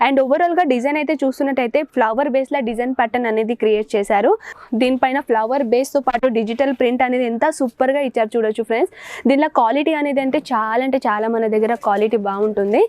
And ఓవరాల్గా design అయితే చూస్తున్నట్టయితే ఫ్లవర్ బేస్లో డిజైన్ ప్యాటర్న్ అనేది క్రియేట్ చేశారు. దీనిపైన ఫ్లవర్ బేస్తో పాటు డిజిటల్ ప్రింట్ అనేది ఎంత సూపర్గా ఇచ్చారు చూడొచ్చు ఫ్రెండ్స్. దీనిలో క్వాలిటీ అనేది అంటే చాలా మన దగ్గర క్వాలిటీ బాగుంటుంది.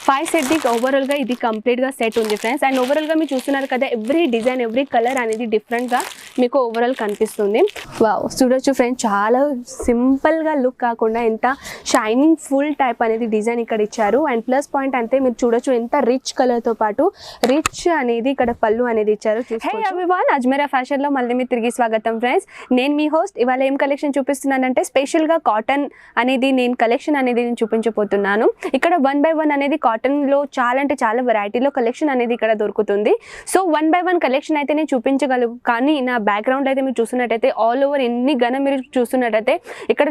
5 సెట్ది ఓవరాల్గా ఇది కంప్లీట్గా సెట్ ఉంది ఫ్రెండ్స్. అండ్ ఓవరాల్గా మీరు చూస్తున్నారు కదా, ఎవ్రీ డిజైన్ ఎవ్రీ కలర్ అనేది డిఫరెంట్గా మీకు ఓవరాల్ కనిపిస్తుంది. వావ్, చూడొచ్చు ఫ్రెండ్స్, చాలా సింపుల్గా లుక్ కాకుండా ఎంత షైనింగ్ ఫుల్ టైప్ అనేది డిజైన్ ఇక్కడ ఇచ్చారు. అండ్ ప్లస్ పాయింట్ అంతే మీరు చూడొచ్చు ఎంత రిచ్ కలర్తో పాటు రిచ్ అనేది ఇక్కడ పళ్ళు అనేది ఇచ్చారు. హే ఎవ్రీవన్, అజ్మీరా ఫ్యాషన్లో మళ్ళీ మీరు తిరిగి స్వాగతం ఫ్రెండ్స్. నేను మీ హోస్ట్. ఇవాళ ఏం కలెక్షన్ చూపిస్తున్నానంటే స్పెషల్గా కాటన్ అనేది నేను కలెక్షన్ అనేది నేను చూపించబోతున్నాను. ఇక్కడ 1 by 1 అనేది కాటన్లో చాలా వెరైటీలో కలెక్షన్ అనేది ఇక్కడ దొరుకుతుంది. సో 1 by 1 కలెక్షన్ అయితే నేను చూపించగలను, కానీ నా బ్యాక్గ్రౌండ్ అయితే మీరు చూస్తున్నట్టయితే ఆల్ ఓవర్ ఎన్ని గన మీరు చూస్తున్నట్టయితే ఇక్కడ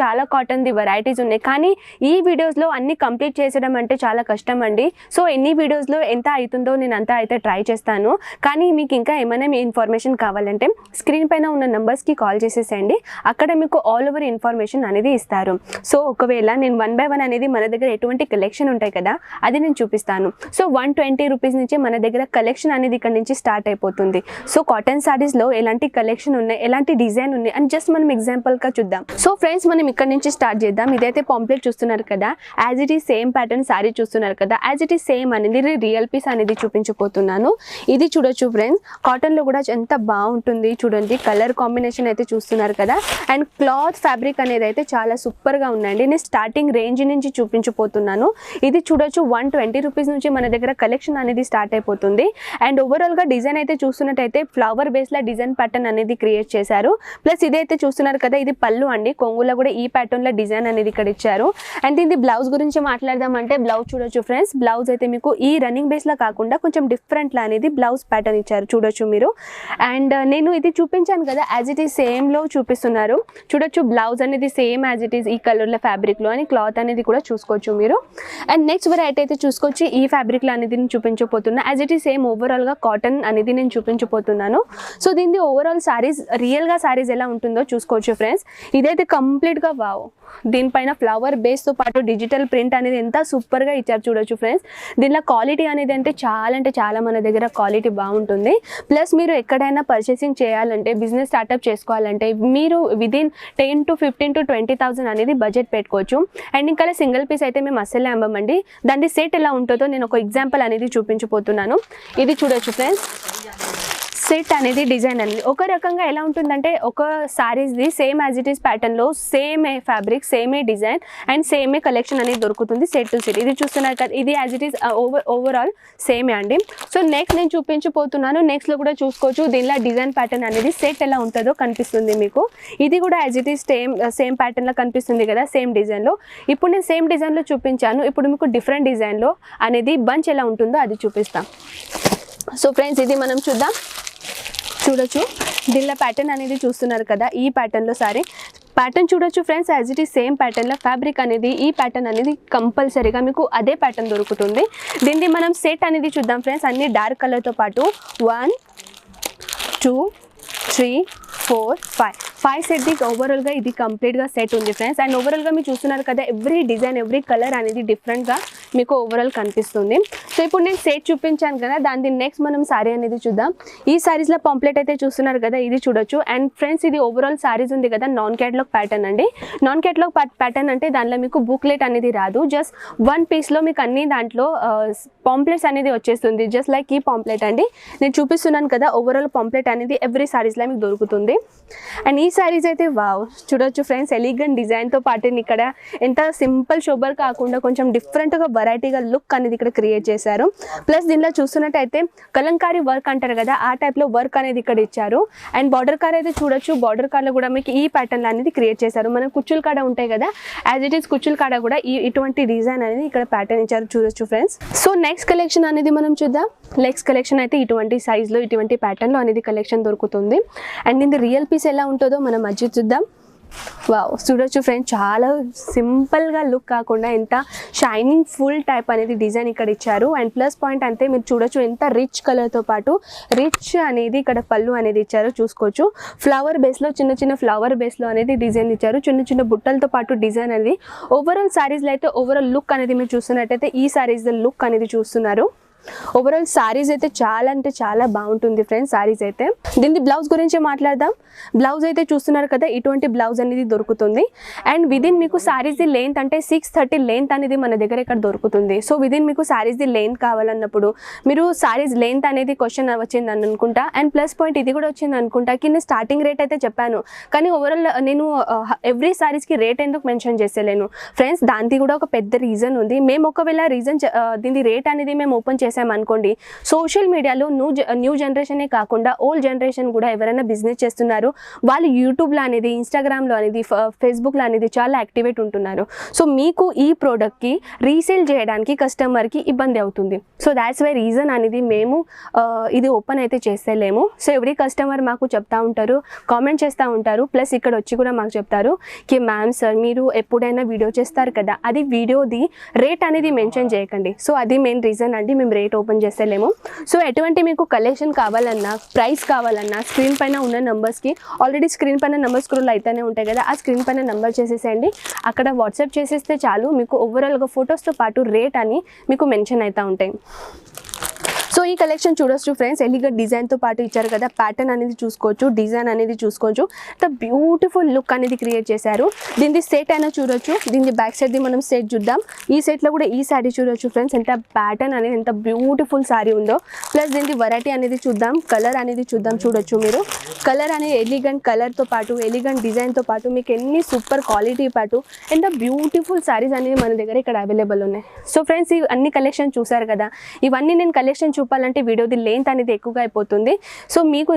చాలా కాటన్ది వెరైటీస్ ఉన్నాయి. కానీ ఈ వీడియోస్లో అన్ని కంప్లీట్ చేసడం అంటే చాలా కష్టం అండి. సో ఎన్ని వీడియోస్లో ఎంత అవుతుందో నేను అంతా అయితే ట్రై చేస్తాను. కానీ మీకు ఇంకా ఏమైనా మీ ఇన్ఫర్మేషన్ కావాలంటే స్క్రీన్ పైన ఉన్న నెంబర్స్కి కాల్ చేసేసేయండి. అక్కడ మీకు ఆల్ ఓవర్ ఇన్ఫర్మేషన్ అనేది ఇస్తారు. సో ఒకవేళ నేను 1 by 1 అనేది మన దగ్గర ఎటువంటి కలెక్షన్ ఉంటాయి కదా, అది నేను చూపిస్తాను. సో 120 రూపీస్ నుంచి మన దగ్గర కలెక్షన్ అనేది ఇక్కడ నుంచి స్టార్ట్ అయిపోతుంది. సో కాటన్ సారీస్లో ఎలాంటి కలెక్షన్ ఉన్నాయి, ఎలాంటి డిజైన్ ఉన్నాయి అని జస్ట్ మనం ఎగ్జాంపుల్గా చూద్దాం. సో ఫ్రెండ్స్, మనం ఇక్కడ నుంచి స్టార్ట్ చేద్దాం. ఇదైతే పాంప్లెట్ చూస్తున్నారు కదా, as it is same pattern sorry చూస్తున్నారు కదా, యాజ్ ఇట్ ఈస్ సేమ్ అనేది రియల్ పీస్ అనేది చూపించబోతున్నాను. ఇది చూడొచ్చు ఫ్రెండ్స్, కాటన్లో కూడా ఎంత బాగుంటుంది చూడండి. కలర్ కాంబినేషన్ అయితే చూస్తున్నారు కదా. అండ్ క్లాత్ ఫ్యాబ్రిక్ అనేది అయితే చాలా సూపర్గా ఉందండి. నేను స్టార్టింగ్ రేంజ్ నుంచి చూపించబోతున్నాను. ఇది చూడొచ్చు 120 రూపీస్ నుంచి మన దగ్గర కలెక్షన్ అనేది స్టార్ట్ అయిపోతుంది. అండ్ ఓవరాల్గా డిజైన్ అయితే చూస్తున్నట్టయితే ఫ్లవర్ బేస్లో డిజైన్ ప్యాటర్న్ అనేది క్రియేట్ చేశారు. ప్లస్ ఇదైతే చూస్తున్నారు కదా, ఇది పళ్ళు అండి. కొంగులో కూడా ఈ ప్యాటర్న్లో డిజైన్ అనేది ఇక్కడ ఇచ్చారు. అండ్ దీని బ్లౌజ్ గురించి మాట్లాడదామంటే బ్లౌజ్ చూడొచ్చు ఫ్రెండ్స్. బ్లౌజ్ అయితే మీకు ఈ రన్నింగ్ బేస్లో కాకుండా కొంచెం డిఫరెంట్లా అనేది బ్లౌజ్ ప్యాటర్న్ ఇచ్చారు చూడొచ్చు మీరు. అండ్ నేను ఇది చూపించాను కదా, యాజ్ ఇట్ ఈస్ సేమ్లో చూపిస్తున్నారు చూడొచ్చు. బ్లౌజ్ అనేది సేమ్ యాజ్ ఇట్ ఈస్ ఈ కలర్లో ఫ్యాబ్రిక్లో అని క్లాత్ అనేది కూడా చూసుకోవచ్చు మీరు. అండ్ నెక్స్ట్ వెరైటీ అయితే చూసుకోవచ్చు, ఈ ఫ్యాబ్రిక్లో అనేది నేను చూపించబోతున్నా. యాజ్ ఇట్ ఈస్ సేమ్ ఓవరాల్గా కాటన్ అనేది నేను చూపించబోతున్నాను. సో దీని ఓవరాల్ సారీస్ రియల్గా సారీస్ ఎలా ఉంటుందో చూసుకోవచ్చు ఫ్రెండ్స్. ఇదైతే కంప్లీట్గా వావ్, దీనిపైన ఫ్లవర్ బేస్తో పాటు డిజిటల్ ప్రింట్ అనేది ఎంత సూపర్గా ఇచ్చారు చూడొచ్చు ఫ్రెండ్స్. దీనిలో క్వాలిటీ అనేది అంటే చాలా మన దగ్గర క్వాలిటీ బాగుంటుంది. ప్లస్ మీరు ఎక్కడైనా పర్చేసింగ్ చేయాలంటే, బిజినెస్ స్టార్ట్అప్ చేసుకోవాలంటే మీరు విదిన్ 10 to 15 to 20,000 అనేది బడ్జెట్ పెట్టుకోవచ్చు. అండ్ ఇంకా సింగిల్ పీస్ అయితే మేము అస్సలే అమ్మమండి. దాని సెట్ ఎలా ఉంటుందో నేను ఒక ఎగ్జాంపుల్ అనేది చూపించబోతున్నాను. ఇది చూడొచ్చు ఫ్రెండ్స్, సెట్ అనేది డిజైన్ అనేది ఒక రకంగా ఎలా ఉంటుందంటే, ఒక సారీస్ది సేమ్ యాజ్ ఇట్ ఈస్ ప్యాటర్న్లో సేమే ఫ్యాబ్రిక్, సేమే డిజైన్ అండ్ సేమే కలెక్షన్ అనేది దొరుకుతుంది సెట్ టు సెట్. ఇది చూస్తున్నారు కదా, ఇది యాజ్ ఇట్ ఈస్ ఓవరాల్ సేమే అండి. సో నెక్స్ట్ నేను చూపించబోతున్నాను. నెక్స్ట్లో కూడా చూసుకోవచ్చు, దీనిలో డిజైన్ ప్యాటర్న్ అనేది సెట్ ఎలా ఉంటుందో కనిపిస్తుంది మీకు. ఇది కూడా యాజ్ ఇట్ ఈస్ సేమ్ ప్యాటర్న్లో కనిపిస్తుంది కదా, సేమ్ డిజైన్లో. ఇప్పుడు నేను సేమ్ డిజైన్లో చూపించాను, ఇప్పుడు మీకు డిఫరెంట్ డిజైన్లో అనేది బంచ్ ఎలా ఉంటుందో అది చూపిస్తాం. సో ఫ్రెండ్స్, ఇది మనం చూద్దాం. చూడొచ్చు, దీనిలో ప్యాటర్న్ అనేది చూస్తున్నారు కదా, ఈ ప్యాటర్న్లో సారీ ప్యాటర్న్ చూడొచ్చు friends. As it is same ప్యాటర్న్లో ఫ్యాబ్రిక్ అనేది ఈ ప్యాటర్న్ అనేది కంపల్సరీగా మీకు అదే ప్యాటర్న్ దొరుకుతుంది. దీన్ని మనం సెట్ అనేది చూద్దాం ఫ్రెండ్స్. అన్ని డార్క్ కలర్తో పాటు 1 2 3 4 5 సెట్ది ఓవరాల్గా ఇది కంప్లీట్గా సెట్ ఉంది ఫ్రెండ్స్. అండ్ ఓవరాల్గా మీరు చూస్తున్నారు కదా, ఎవ్రీ డిజైన్ ఎవ్రీ కలర్ అనేది డిఫరెంట్గా మీకు ఓవరాల్ కనిపిస్తుంది. సో ఇప్పుడు నేను సెట్ చూపించాను కదా, దాని నెక్స్ట్ మనం సారీ అనేది చూద్దాం. ఈ సారీస్లో పాంప్లెట్ అయితే చూస్తున్నారు కదా, ఇది చూడొచ్చు. అండ్ ఫ్రెండ్స్, ఇది ఓవరాల్ సారీస్ ఉంది కదా, నాన్ క్యాటలాగ్ ప్యాటర్న్ అండి. నాన్ క్యాటలాగ్ ప్యాటర్న్ అంటే దానిలో మీకు బుక్లెట్ అనేది రాదు, జస్ట్ 1 పీస్లో మీకు అన్ని దాంట్లో పాంప్లెట్స్ అనేది వచ్చేస్తుంది. జస్ట్ లైక్ ఈ పాంప్లెట్ అండి, నేను చూపిస్తున్నాను కదా, ఓవరాల్ పాంప్లెట్ అనేది ఎవ్రీ సారీస్లో మీకు దొరుకుతుంది. అండ్ ఈ సారీస్ అయితే వావ్, చూడొచ్చు ఫ్రెండ్స్, ఎలిగెంట్ డిజైన్తో పాటు ఇక్కడ ఎంత సింపుల్ షోబర్ కాకుండా కొంచెం డిఫరెంట్గా వెరైటీగా లుక్ అనేది ఇక్కడ క్రియేట్ చేశారు. ప్లస్ దీనిలో చూస్తున్నట్టయితే కలంకారీ వర్క్ అంటారు కదా, ఆ టైప్లో వర్క్ అనేది ఇక్కడ ఇచ్చారు. అండ్ బార్డర్ కార్ అయితే చూడొచ్చు, బార్డర్ కార్లో కూడా మీకు ఈ ప్యాటర్న్ అనేది క్రియేట్ చేశారు. మన కుచ్చుల కాడ ఉంటాయి కదా, యాజ్ ఇట్ ఈస్ కుచ్చుల కాడ కూడా ఇటువంటి డిజైన్ అనేది ఇక్కడ ప్యాటర్న్ ఇచ్చారు చూడొచ్చు ఫ్రెండ్స్. సో నెక్స్ట్ కలెక్షన్ అనేది మనం చూద్దాం. నెక్స్ట్ కలెక్షన్ అయితే ఇటువంటి సైజ్లో ఇటువంటి ప్యాటర్న్లో అనేది కలెక్షన్ దొరుకుతుంది. అండ్ ఇది రియల్ పీస్ ఎలా ఉంటుందో మనం మధ్య చూద్దాం. వావ్, చూడొచ్చు ఫ్రెండ్స్, చాలా సింపుల్గా లుక్ కాకుండా ఎంత షైనింగ్ ఫుల్ టైప్ అనేది డిజైన్ ఇక్కడ ఇచ్చారు. అండ్ ప్లస్ పాయింట్ అంతే మీరు చూడొచ్చు, ఎంత రిచ్ కలర్తో పాటు రిచ్ అనేది ఇక్కడ పళ్ళు అనేది ఇచ్చారు చూసుకోవచ్చు. ఫ్లవర్ బేస్లో చిన్న ఫ్లవర్ బేస్లో అనేది డిజైన్ ఇచ్చారు, చిన్న బుట్టలతో పాటు డిజైన్ అనేది. ఓవరాల్ సారీస్లో అయితే ఓవరాల్ లుక్ అనేది మీరు చూస్తున్నట్టయితే ఈ సారీస్ లుక్ అనేది చూస్తున్నారు. ఓవరాల్ సారీస్ అయితే చాలా అంటే చాలా బాగుంటుంది ఫ్రెండ్స్. సారీస్ అయితే దీని బ్లౌజ్ గురించి మాట్లాడదాం. బ్లౌజ్ అయితే చూస్తున్నారు కదా, ఇటువంటి బ్లౌజ్ అనేది దొరుకుతుంది. అండ్ విదిన్ మీకు సారీస్ ది లెంత్ అంటే 630 లెంత్ అనేది మన దగ్గర ఇక్కడ దొరుకుతుంది. సో విదిన్ మీకు సారీస్ ది లెంత్ కావాలన్నప్పుడు మీరు సారీస్ లెంత్ అనేది క్వశ్చన్ వచ్చింది అని అనుకుంటా. అండ్ ప్లస్ పాయింట్ ఇది కూడా వచ్చింది అనుకుంటా కి నేను స్టార్టింగ్ రేట్ అయితే చెప్పాను, కానీ ఓవరాల్ నేను ఎవ్రీ సారీస్కి రేట్ ఎందుకు మెన్షన్ చేసేలేను ఫ్రెండ్స్. దానికి కూడా ఒక పెద్ద రీజన్ ఉంది. మేము ఒకవేళ రీజన్ దీని రేట్ అనేది మేము ఓపెన్ చేసామనుకోండి, సోషల్ మీడియాలో న్యూ జనరేషనే కాకుండా ఓల్డ్ జనరేషన్ కూడా ఎవరైనా బిజినెస్ చేస్తున్నారు వాళ్ళు యూట్యూబ్లో అనేది, ఇన్స్టాగ్రామ్లో అనేది, ఫేస్బుక్లో అనేది చాలా యాక్టివేట్ ఉంటున్నారు. సో మీకు ఈ ప్రోడక్ట్కి రీసేల్ చేయడానికి కస్టమర్కి ఇబ్బంది అవుతుంది. సో దాట్స్ వై రీజన్ అనేది మేము ఇది ఓపెన్ అయితే చేసేలేము. సో ఎవ్రీ కస్టమర్ మాకు చెప్తా ఉంటారు, కామెంట్ చేస్తూ ఉంటారు, ప్లస్ ఇక్కడ వచ్చి కూడా మాకు చెప్తారు కి మ్యామ్ సార్ మీరు ఎప్పుడైనా వీడియో చేస్తారు కదా, అది వీడియోది రేట్ అనేది మెన్షన్ చేయకండి. సో అది మెయిన్ రీజన్ అండి, మేము రేట్ ఓపెన్ చేసేలేము. సో ఎటువంటి మీకు కలెక్షన్ కావాలన్నా, ప్రైస్ కావాలన్నా స్క్రీన్ పైన ఉన్న నెంబర్స్కి, ఆల్రెడీ స్క్రీన్ పైన నెంబర్ స్క్రోల్ అయితేనే ఉంటాయి కదా, ఆ స్క్రీన్ పైన నెంబర్ చేసేసేయండి. అక్కడ వాట్సాప్ చేసేస్తే చాలు, మీకు ఓవరాల్గా ఫొటోస్తో పాటు రేట్ అని మీకు మెన్షన్ అవుతూ ఉంటాయి. సో ఈ కలెక్షన్ చూడొచ్చు ఫ్రెండ్స్, ఎలిగెంట్ డిజైన్తో పాటు ఇచ్చారు కదా, ప్యాటర్న్ అనేది చూసుకోవచ్చు, డిజైన్ అనేది చూసుకోవచ్చు, ద బ్యూటిఫుల్ లుక్ అనేది క్రియేట్ చేశారు. దీని సెట్ అయినా చూడొచ్చు, దీని బ్యాక్ సైడ్ది మనం సెట్ చూద్దాం. ఈ సెట్లో కూడా ఈ శారీ చూడొచ్చు ఫ్రెండ్స్, ఎంత ప్యాటర్న్ అనేది ఎంత బ్యూటిఫుల్ శారీ ఉందో. ప్లస్ దీని వెరైటీ అనేది చూద్దాం, కలర్ అనేది చూద్దాం. చూడొచ్చు మీరు కలర్ అనేది ఎలిగెంట్ కలర్తో పాటు, ఎలిగెంట్ డిజైన్తో పాటు మీకు ఎన్ని సూపర్ క్వాలిటీ పాటు ఎంత బ్యూటిఫుల్ శారీస్ అనేది మన దగ్గర ఇక్కడ అవైలబుల్ ఉన్నాయి. సో ఫ్రెండ్స్ ఈ అన్ని కలెక్షన్ చూసారు కదా, ఇవన్నీ నేను కలెక్షన్ చెప్పాలంటే వీడియోది లెంత్ అనేది ఎక్కువగా అయిపోతుంది. సో మీకు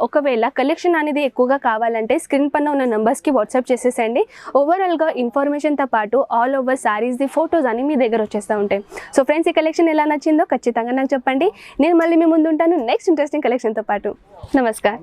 ఒకవేళ కలెక్షన్ అనేది ఎక్కువగా కావాలంటే స్క్రీన్ పైన ఉన్న నెంబర్స్కి వాట్సాప్ చేసేసండి. ఓవరాల్గా ఇన్ఫర్మేషన్తో పాటు ఆల్ ఓవర్ సారీస్ది ఫొటోస్ అని మీ దగ్గర వచ్చేస్తూ ఉంటాయి. సో ఫ్రెండ్స్ ఈ కలెక్షన్ ఎలా నచ్చిందో ఖచ్చితంగా నాకు చెప్పండి. నేను మళ్ళీ మీ ముందు ఉంటాను నెక్స్ట్ ఇంట్రెస్టింగ్ కలెక్షన్తో పాటు. నమస్కారం.